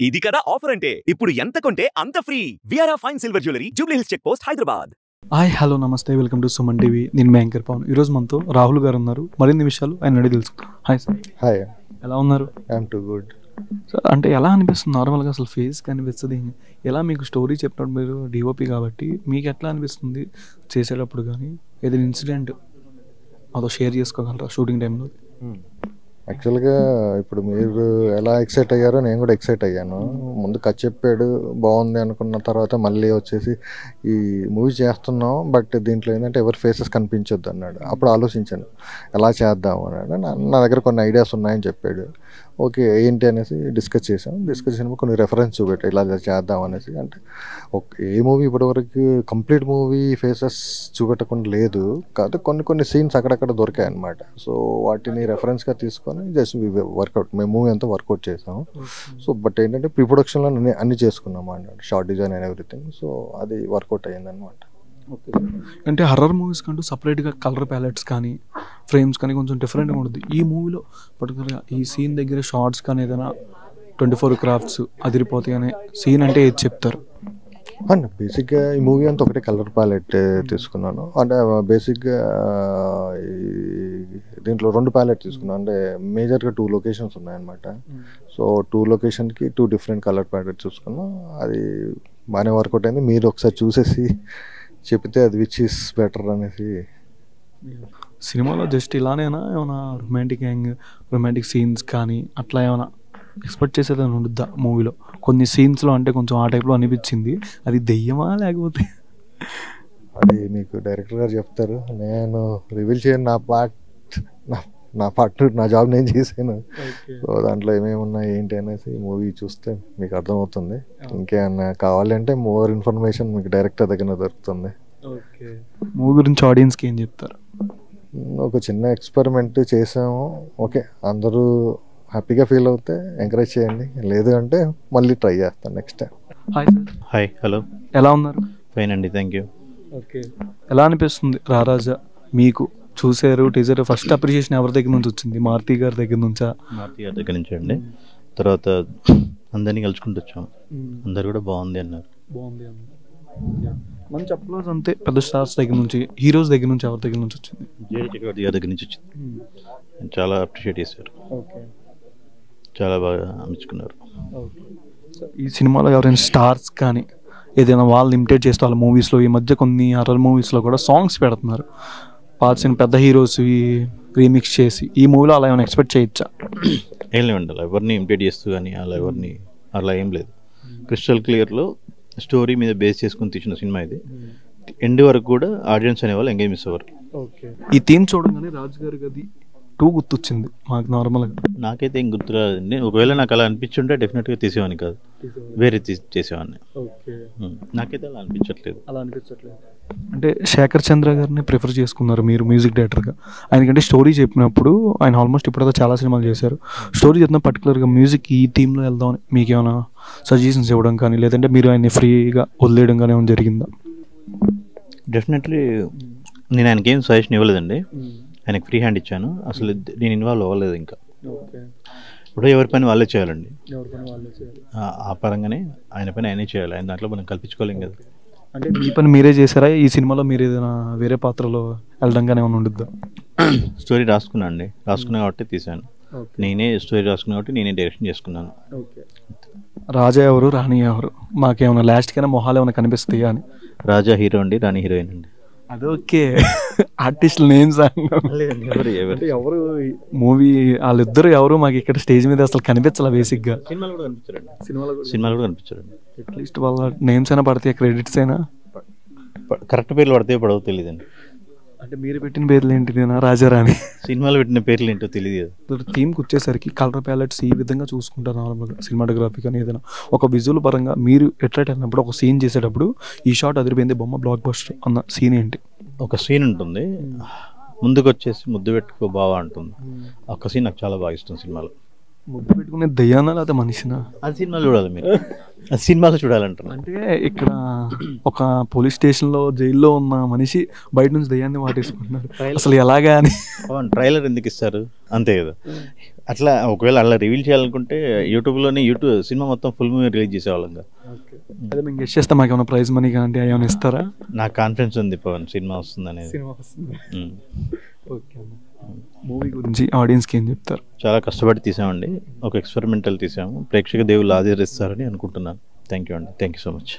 ఇది కదా ఆఫర్ అంటే ఇప్పుడు ఎంత కొంటే అంత ఫ్రీ. విఆర్ఆ fine silver jewellery, Jubilee Hills check post, Hyderabad. Hi hello నమస్తే, వెల్కమ్ టు సుమన్ టీవీ. నేను మీ యాంకర్ పవన్. ఈరోజు మనతో రాహుల్ గారు ఉన్నారు. మరిన్ని విషయాలు ఆయన అడిగి తెలుసు. Hi sir. హాయ్, ఎలా ఉన్నారు? I'm too good sir. అంటే ఎలా అనిపిస్తుంది నార్మల్గా, అసలు ఫేస్ కనిపిస్తుంది ఎలా? మీకు స్టోరీ చెప్పినప్పుడు మీరు డిఓపి కాబట్టి మీకు ఎట్లా అనిపిస్తుంది చేసేటప్పుడు? కానీ ఏదైనా ఇన్సిడెంట్ అదో షేర్ చేసుకోగలరా షూటింగ్ టైంలో? యాక్చువల్గా ఇప్పుడు మీరు ఎలా ఎక్సైట్ అయ్యారో నేను కూడా ఎక్సైట్ అయ్యాను. ముందు కథ చెప్పాడు, బాగుంది అనుకున్న తర్వాత మళ్ళీ వచ్చేసి ఈ మూవీ చేస్తున్నాం బట్ దీంట్లో ఏంటంటే ఎవరి ఫేసెస్ కనిపించొద్దు అన్నాడు. అప్పుడు ఆలోచించాను ఎలా చేద్దాం అన్నాడు. నా దగ్గర కొన్ని ఐడియాస్ ఉన్నాయని చెప్పాడు. ఓకే ఏంటి అనేసి డిస్కస్ చేసినప్పుడు కొన్ని రెఫరెన్స్ చూపెట్టాడు ఇలా చేద్దాం అనేసి. అంటే ఏ మూవీ ఇప్పటివరకు కంప్లీట్ మూవీ ఫేసెస్ చూపెట్టకుండా లేదు కాదు, కొన్ని సీన్స్ అక్కడక్కడ దొరికాయి అన్నమాట. సో వాటిని రెఫరెన్స్గా తీసుకొని జస్ట్ వర్కౌట్ మేము మూవీ అంతా వర్కౌట్ చేసాము. సో బట్ ఏంటంటే ప్రీ ప్రొడక్షన్లో అన్ని చేసుకున్నాము అన్నమాట, short design and everything. So అది వర్కౌట్ అయ్యిందన్నమాట. ఓకే. అంటే హర్రర్ మూవీస్ కంటూ సపరేట్గా కలర్ ప్యాలెట్స్ కానీ ఫ్రేమ్స్ కానీ కొంచెం డిఫరెంట్గా ఉంటుంది. ఈ మూవీలో పర్టికులర్గా ఈ సీన్ దగ్గర షార్ట్స్ కానీ ఏదైనా 24 క్రాఫ్ట్స్ అదిరిపోతాయి అనే సీన్ అంటే ఏది చెప్తారు? అండ్ బేసిక్గా ఈ మూవీ అంతా ఒకటే కలర్ ప్యాలెట్ తీసుకున్నాను. అంటే బేసిక్గా దీంట్లో 2 ప్యాలెట్ తీసుకున్నాను. అంటే మేజర్గా 2 లొకేషన్స్ ఉన్నాయన్నమాట. సో 2 లొకేషన్కి 2 డిఫరెంట్ కలర్ ప్యాలెట్ చూసుకున్నాం. అది బాగానే వర్కౌట్ అయింది. మీరు ఒకసారి చూసేసి చెప్తే అది విచ్ ఈస్ బెటర్ అనేసి. సినిమాలో జస్ట్ ఇలానేనా ఏమైనా రొమాంటిక్ సీన్స్ కానీ అట్లా ఏమైనా ఎక్స్పెక్ట్ చేసేదని ఉంటుందా మూవీలో? కొన్ని సీన్స్లో అంటే కొంచెం ఆ టైప్లో అనిపించింది. అది దెయ్యమా లేకపోతే? అది మీకు డైరెక్టర్ గారు చెప్తారు, నేను రివీల్ చేయను. నా పార్ట్ నా జాబ్ నేను చేశాను. సో దాంట్లో ఏమేమి ఉన్నాయి ఏంటి అనేసి మూవీ చూస్తే మీకు అర్థమవుతుంది. ఇంకేమన్నా కావాలంటే మోర్ ఇన్ఫర్మేషన్ మీకు డైరెక్టర్ దగ్గర దొరుకుతుంది. మూవీ గురించి ఆడియన్స్కి ఏం చెప్తారు? ఒక చిన్న ఎక్స్పెరిమెంట్ చేసాము. ఓకే అందరూ హ్యాపీగా ఫీల్ అవుతే ఎంకరేజ్ చేయండి, లేదు అంటే మళ్ళీ ట్రై చేస్తాను next time. Hi sir. Hi, hello. ఎలా ఉన్నారు? ఫైన్ అండి, థ్యాంక్ యూ. ఓకే. ఎలా అనిపిస్తుంది రారాజా మీకు? చూసారు టీజర్, ఫస్ట్ అప్రిషియేషన్ ఎవరి దగ్గర నుంచి వచ్చింది? మారుతి గారి దగ్గర నుంచా? మారుతి గారి దగ్గర నుంచి అండి. తర్వాత అందరినీ కలుసుకుంటూ వచ్చాం, అందరు కూడా బాగుంది అన్నారు. మనం చెప్పలేదు అంతే. పెద్ద స్టార్స్ దగ్గర నుంచి, హీరోస్ దగ్గర నుంచి ఎవరి దగ్గర నుంచి వచ్చింది? జేడి చక్రవర్తి గారి దగ్గర నుంచి వచ్చింది. చాలా అప్రిషియేట్ చేశారు, చాలా బాగా మెచ్చుకున్నారు. ఈ సినిమాలో ఎవరైనా స్టార్స్ కానీ ఏదైనా వాళ్ళు ఇమిటేట్ చేస్తే వాళ్ళ మూవీస్లో, ఈ మధ్య కొన్ని హర్రర్ మూవీస్లో కూడా సాంగ్స్ పెడుతున్నారు, పాల్సిన పెద్ద హీరోస్ రీమిక్స్ చేసి. ఈ మూవీలో అలా ఏమైనా ఎక్స్పెక్ట్ చేయొచ్చా? ఏం లేవండి, అలా ఎవరిని ఇమిటేట్ చేస్తూ కానీ అలా ఏం లేదు. క్రిస్టల్ క్లియర్లో స్టోరీ మీద బేస్ చేసుకుని తీసిన సినిమా ఇది. ఎండ్ వరకు కూడా ఆడియన్స్ అనేవాళ్ళు ఎంగేజ్ మిస్ అవ్వరు. ఈ థీమ్ చూడగానే రాజు గారి గది 2 గుర్తొచ్చింది మాకు. నార్మల్గా నాకైతే ఏం గుర్తురాదండి. ఒకవేళ నాకు అలా అనిపించుంటే డెఫినెట్గా తీసేవాడిని కాదు, వేరే చేసేవాడిని. నాకైతే అలా అనిపించట్లేదు. అంటే శేఖర్ చంద్ర గారిని ప్రిఫర్ చేసుకున్నారు మీరు మ్యూజిక్ డైరెక్టర్గా. ఆయనకంటే స్టోరీ చెప్పినప్పుడు ఆయన ఆల్మోస్ట్ ఇప్పుడైతే చాలా సినిమాలు చేశారు. స్టోరీ చెప్పిన పర్టికులర్గా మ్యూజిక్ ఈ థీమ్లో వెళ్దామని మీకు ఏమైనా సజెషన్స్ ఇవ్వడం కానీ, లేదంటే మీరు ఆయన్ని ఫ్రీగా వదిలేయడం కానీ ఏమైనా జరిగిందా? డెఫినెట్లీ నేను ఆయనకి ఏం సజెషన్ ఇవ్వలేదండి. ఆయనకు ఫ్రీ హ్యాండ్ ఇచ్చాను. అసలు నేను ఇన్వాల్వ్ అవ్వలేదు. ఇంకా ఇప్పుడు ఎవరి పని వాళ్ళే చేయాలండి. ఆ పరంగానే ఆయన పని ఆయనే చేయాలి. ఆయన దాంట్లో మనం కల్పించుకోలేం కదా. అంటే మీ పని మీరే చేశారా? ఈ సినిమాలో మీరు ఏదైనా వేరే పాత్రలో వెళ్ళడం కానీ ఏమైనా ఉంటుందా? స్టోరీ రాసుకున్నా కాబట్టి తీశాను. నేనే స్టోరీ రాసుకున్నా కాబట్టి నేనే డైరెక్షన్ చేసుకున్నాను. రాజా ఎవరు, రాణి ఎవరు? మాకేమైనా లాస్ట్ కైనా మొహాలు ఏమైనా కనిపిస్తాయా అని? రాజా హీరో అండి, రాణి హీరోయిన్ అండి. అదొకే ఆర్టిస్ట్ నేమ్స్ ఎవరు మూవీ వాళ్ళిద్దరు ఎవరు మాకు ఇక్కడ స్టేజ్ మీద అసలు కనిపించాలి. బేసిక్గా సినిమాలో కూడా కనిపించారండి. అట్లీస్ట్ వాళ్ళ నేమ్స్ అయినా పడతాయి, క్రెడిట్స్ అయినా. కరెక్ట్ పేర్లు పడితే పడవు తెలియదండి. అంటే మీరు పెట్టిన పేర్లు ఏంటి? రాజారాణి. సినిమాలో పెట్టిన పేర్లు ఏంటో తెలియదు. థీమ్కి వచ్చేసరికి కలర్ ప్యాలెట్స్ ఈ విధంగా చూసుకుంటారు నార్మల్గా. సినిమాటోగ్రఫీ కానీ ఏదైనా ఒక విజువల్ పరంగా మీరు ఎట్రాక్ట్ అయినప్పుడు, ఒక సీన్ చేసేటప్పుడు ఈ షాట్ అదిరిపోయింది బొమ్మ బ్లాక్ బస్టర్ అన్న సీన్ ఏంటి? ఒక సీన్ ఉంటుంది, ముందుకు వచ్చేసి ముద్దు పెట్టుకో బావా అంటుంది. ఒక సీన్ నాకు చాలా బాగా ఇష్టం సినిమాలో. ముద్దు పెట్టుకునే దయ్యానా లేదా మనిషినా? అది సినిమాలో చూడాలి మీరు, అది సినిమాలో చూడాలంటారు. అంటే ఇక్కడ ఒక పోలీస్ స్టేషన్లో జైల్లో ఉన్న మనిషి బయట నుంచి దయ్యాన్ని వాటేసుకుంటున్నారు, అసలు ఎలాగా అని. ట్రైలర్ ఎందుకు ఇస్తారు? అంతే కదా. అట్లా ఒకవేళ అలా రివీల్ చేయాలనుకుంటే యూట్యూబ్లోనే సినిమా మొత్తం ఫుల్ మూవీ రిలీజ్ చేసేవాళ్ళంగా. అదే మేము గెస్ట్ చేస్తాం, మాకు ఏమైనా ప్రైజ్ మనీ కానీ ఏమైనా ఇస్తారా? నాకు కాన్ఫిడెన్స్ ఉంది పవన్ సినిమా వస్తుంది అనేది. ఓకే అన్న, మూవీ గురించి ఆడియన్స్కి ఏం చెప్తారు? చాలా కష్టపడి తీసామండి, ఒక ఎక్స్పెరిమెంటల్ తీసాము, ప్రేక్షక దేవుళ్ళు ఆదరిస్తారని అనుకుంటున్నాను. థ్యాంక్ యూ అండి, థ్యాంక్ యూ సో మచ్.